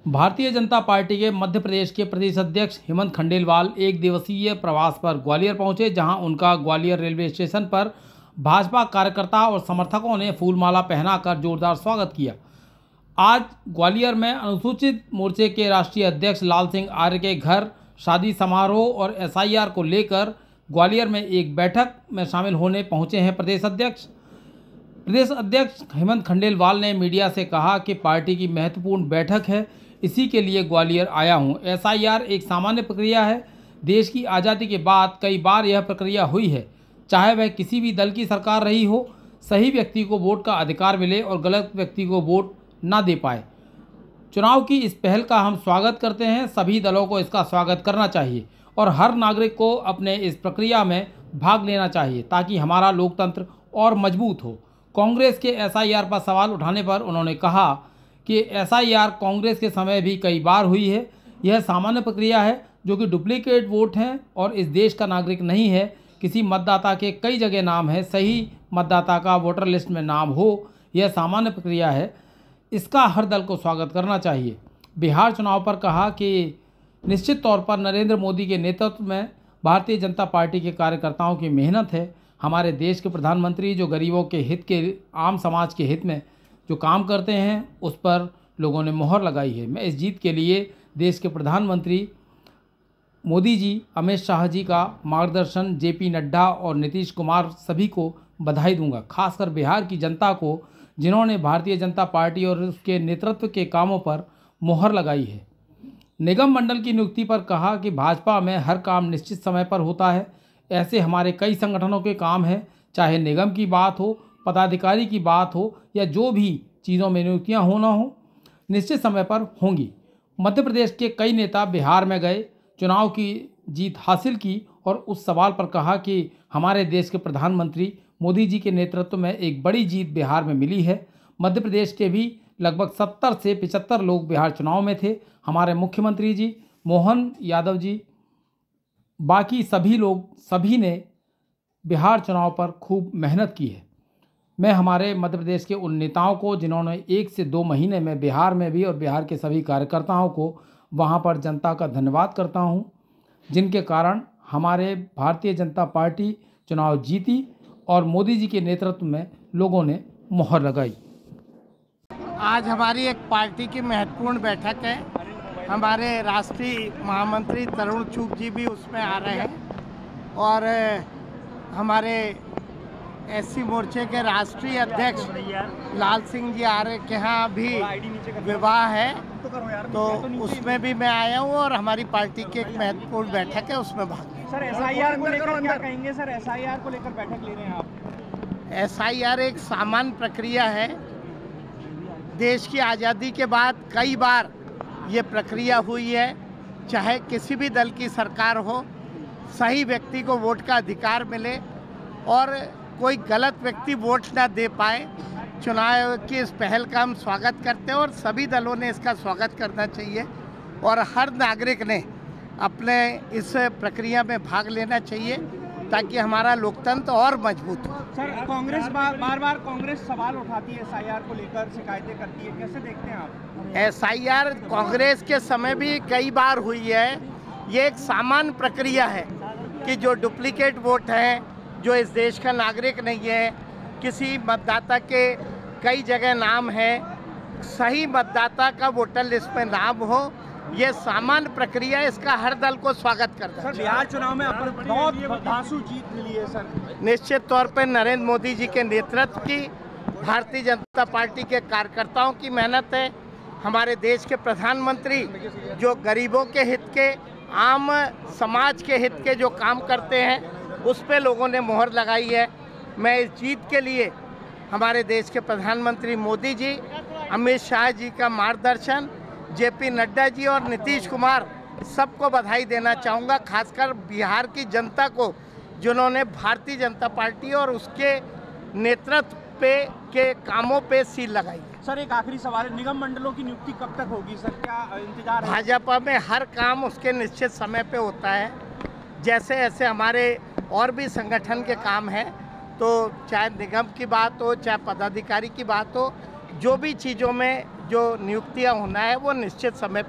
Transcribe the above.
Bharatiya Janata party के मध्य प्रदेश के प्रदेश अध्यक्ष हेमंत खंडेलवाल एक दिवसीय प्रवास पर ग्वालियर पहुंचे, जहां उनका ग्वालियर रेलवे स्टेशन पर भाजपा कार्यकर्ता और समर्थकों ने फूलमाला पहनाकर जोरदार स्वागत किया। आज ग्वालियर में अनुसूचित मोर्चे के राष्ट्रीय अध्यक्ष लाल सिंह आर्य के घर शादी समारोह और SIR को लेकर ग्वालियर में एक बैठक में शामिल होने पहुंचे हैं प्रदेश अध्यक्ष हेमंत खंडेलवाल ने मीडिया से कहा कि पार्टी की महत्वपूर्ण बैठक है, इसी के लिए ग्वालियर आया हूं। SIR एक सामान्य प्रक्रिया है। देश की आज़ादी के बाद कई बार यह प्रक्रिया हुई है, चाहे वह किसी भी दल की सरकार रही हो। सही व्यक्ति को वोट का अधिकार मिले और गलत व्यक्ति को वोट ना दे पाए। चुनाव की इस पहल का हम स्वागत करते हैं। सभी दलों को इसका स्वागत करना चाहिए और हर नागरिक को अपने इस प्रक्रिया में भाग लेना चाहिए ताकि हमारा लोकतंत्र और मजबूत हो। कांग्रेस के SIR पर सवाल उठाने पर उन्होंने कहा कि SIR कांग्रेस के समय भी कई बार हुई है। यह सामान्य प्रक्रिया है जो कि डुप्लीकेट वोट हैं और इस देश का नागरिक नहीं है। किसी मतदाता के कई जगह नाम है, सही मतदाता का वोटर लिस्ट में नाम हो, यह सामान्य प्रक्रिया है। इसका हर दल को स्वागत करना चाहिए। बिहार चुनाव पर कहा कि निश्चित तौर पर नरेंद्र मोदी के नेतृत्व में भारतीय जनता पार्टी के कार्यकर्ताओं की मेहनत है। हमारे देश के प्रधानमंत्री जो गरीबों के हित के, आम समाज के हित में जो काम करते हैं, उस पर लोगों ने मोहर लगाई है। मैं इस जीत के लिए देश के प्रधानमंत्री मोदी जी, अमित शाह जी का मार्गदर्शन, JP नड्डा और नीतीश कुमार सभी को बधाई दूंगा। खासकर बिहार की जनता को, जिन्होंने भारतीय जनता पार्टी और उसके नेतृत्व के कामों पर मोहर लगाई है। निगम मंडल की नियुक्ति पर कहा कि भाजपा में हर काम निश्चित समय पर होता है। ऐसे हमारे कई संगठनों के काम हैं, चाहे निगम की बात हो, पदाधिकारी की बात हो या जो भी चीज़ों में नियुक्तियां होना हो, निश्चित समय पर होंगी। मध्य प्रदेश के कई नेता बिहार में गए, चुनाव की जीत हासिल की और उस सवाल पर कहा कि हमारे देश के प्रधानमंत्री मोदी जी के नेतृत्व में एक बड़ी जीत बिहार में मिली है। मध्य प्रदेश के भी लगभग 70 से 75 लोग बिहार चुनाव में थे। हमारे मुख्यमंत्री जी मोहन यादव जी, बाकी सभी ने बिहार चुनाव पर खूब मेहनत की है। मैं हमारे मध्य प्रदेश के उन नेताओं को, जिन्होंने 1 से 2 महीने में बिहार में भी, और बिहार के सभी कार्यकर्ताओं को वहां पर जनता का धन्यवाद करता हूं, जिनके कारण हमारे भारतीय जनता पार्टी चुनाव जीती और मोदी जी के नेतृत्व में लोगों ने मोहर लगाई। आज हमारी एक पार्टी की महत्वपूर्ण बैठक है। हमारे राष्ट्रीय महामंत्री तरुण चुग जी भी उसमें आ रहे हैं और हमारे SC मोर्चे के राष्ट्रीय अध्यक्ष लाल सिंह जी आर्य के यहाँ भी विवाह है, तो उसमें भी मैं आया हूँ और हमारी पार्टी की एक महत्वपूर्ण बैठक है, उसमें भाग लें। सर, SIR को लेकर क्या कहेंगे? सर, SIR को लेकर बैठक ले रहे हैं आप? SIR एक सामान्य प्रक्रिया है। देश की आज़ादी के बाद कई बार ये प्रक्रिया हुई है, चाहे किसी भी दल की सरकार हो। सही व्यक्ति को वोट का अधिकार मिले और कोई गलत व्यक्ति वोट ना दे पाए। चुनाव की इस पहल का हम स्वागत करते हैं और सभी दलों ने इसका स्वागत करना चाहिए और हर नागरिक ने अपने इस प्रक्रिया में भाग लेना चाहिए ताकि हमारा लोकतंत्र और मजबूत हो। सर, कांग्रेस बार कांग्रेस सवाल उठाती है, SIR को लेकर शिकायतें करती है, कैसे देखते हैं आप? SIR कांग्रेस के समय भी कई बार हुई है। ये एक सामान्य प्रक्रिया है कि जो डुप्लीकेट वोट हैं, जो इस देश का नागरिक नहीं है, किसी मतदाता के कई जगह नाम है, सही मतदाता का वोटर लिस्ट में नाम हो, ये सामान्य प्रक्रिया है। इसका हर दल को स्वागत करता है। सर, बिहार चुनाव में बहुत धांसू जीत मिली है सर। निश्चित तौर पर नरेंद्र मोदी जी के नेतृत्व की, भारतीय जनता पार्टी के कार्यकर्ताओं की मेहनत है। हमारे देश के प्रधानमंत्री जो गरीबों के हित के, आम समाज के हित के जो काम करते हैं, उस पे लोगों ने मोहर लगाई है। मैं इस जीत के लिए हमारे देश के प्रधानमंत्री मोदी जी, अमित शाह जी का मार्गदर्शन, JP नड्डा जी और नीतीश कुमार सबको बधाई देना चाहूँगा। खासकर बिहार की जनता को, जिन्होंने भारतीय जनता पार्टी और उसके नेतृत्व के कामों पे सील लगाई। सर, एक आखिरी सवाल है, निगम मंडलों की नियुक्ति कब तक होगी सर? क्या इंतजार है? भाजपा में हर काम उसके निश्चित समय पे होता है। जैसे ऐसे हमारे और भी संगठन के काम हैं, तो चाहे निगम की बात हो, चाहे पदाधिकारी की बात हो, जो भी चीज़ों में जो नियुक्तियां होना है वो निश्चित समय